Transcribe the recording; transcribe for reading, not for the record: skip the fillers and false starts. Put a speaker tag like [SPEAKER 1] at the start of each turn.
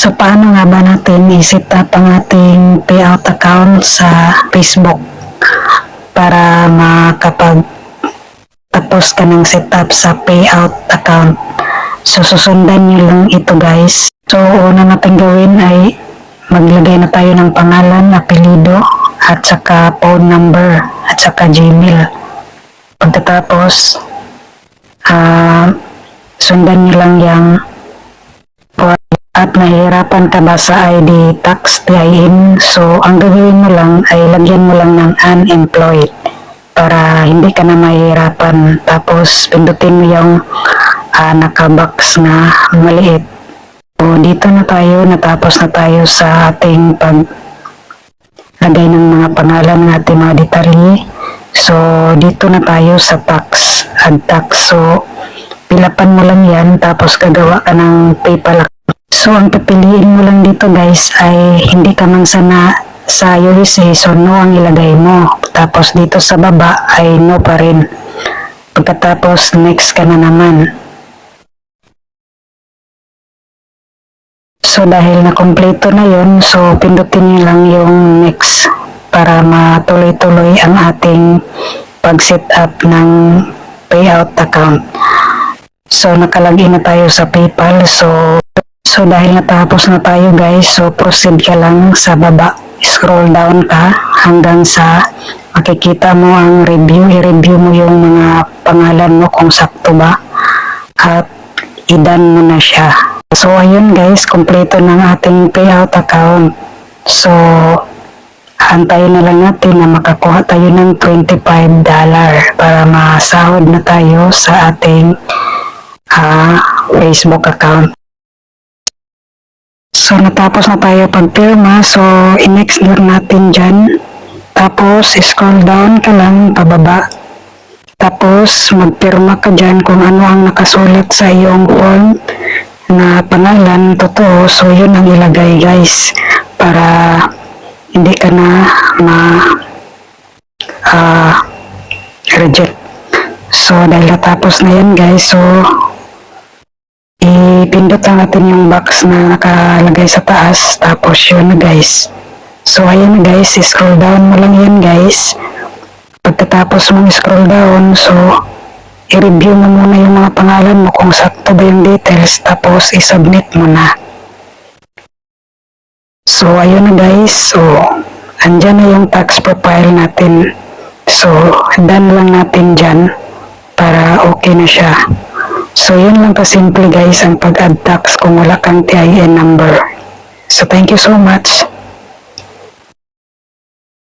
[SPEAKER 1] So, paano nga ba natin i-set up ang ating payout account sa Facebook para tapos ka ng setup sa payout account? So, susundan nyo lang ito guys. So, una natin gawin ay maglagay na tayo ng pangalan, apelido, at saka phone number, at saka Gmail. Pagkatapos, sundan nyo lang yung at nahihirapan ka ba sa ID tax TIN, so ang gagawin mo lang ay lagyan mo lang ng unemployed para hindi ka na mahihirapan. Tapos pindutin mo yung nakabox na maliit. So dito na tayo, natapos na tayo sa ating paglagay ng mga pangalan ng ating mga detalye. So dito na tayo sa tax, add tax. So pilapan mo lang yan, tapos gagawa ka ng PayPal. So, ang pipiliin mo lang dito guys ay hindi ka man sana sa USA, so no ang ilagay mo. Tapos dito sa baba ay no pa rin. Pagkatapos next ka na naman. So, dahil na kompleto na yon, so pindutin nyo lang yung next para matuloy-tuloy ang ating pag-set up ng payout account. So, nakalagin na tayo sa PayPal. So dahil natapos na tayo guys, so proceed ka lang sa baba. Scroll down ka hanggang sa makikita mo ang review. I-review mo yung mga pangalan mo kung sakto ba at i-done mo na siya. So ayun guys, kompleto ng ating payout account. So antayin na lang natin na makakuha tayo ng $25 para masahod na tayo sa ating Facebook account. So, natapos na tayo pagpirma. So, i-next lang natin dyan. Tapos, scroll down ka lang pababa. Tapos, magpirma ka dyan kung ano ang nakasulat sa iyong form na pangalan, totoo. So, yun ang ilagay guys. Para hindi ka na reject. So, dahil natapos na yan guys. So, ipindot lang natin yung box na nakalagay sa taas, tapos yun na guys. So ayan na guys, scroll down mo lang yan guys. Pagkatapos mong scroll down, so i-review mo muna yung mga pangalan mo kung sakto ba yung details, tapos i-submit mo na. So ayun na guys, so andyan na yung tax profile natin. So done lang natin dyan para okay na siya. So, yun lang kasimple guys ang pag-add tax kung wala kang TIN number. So, thank you so much.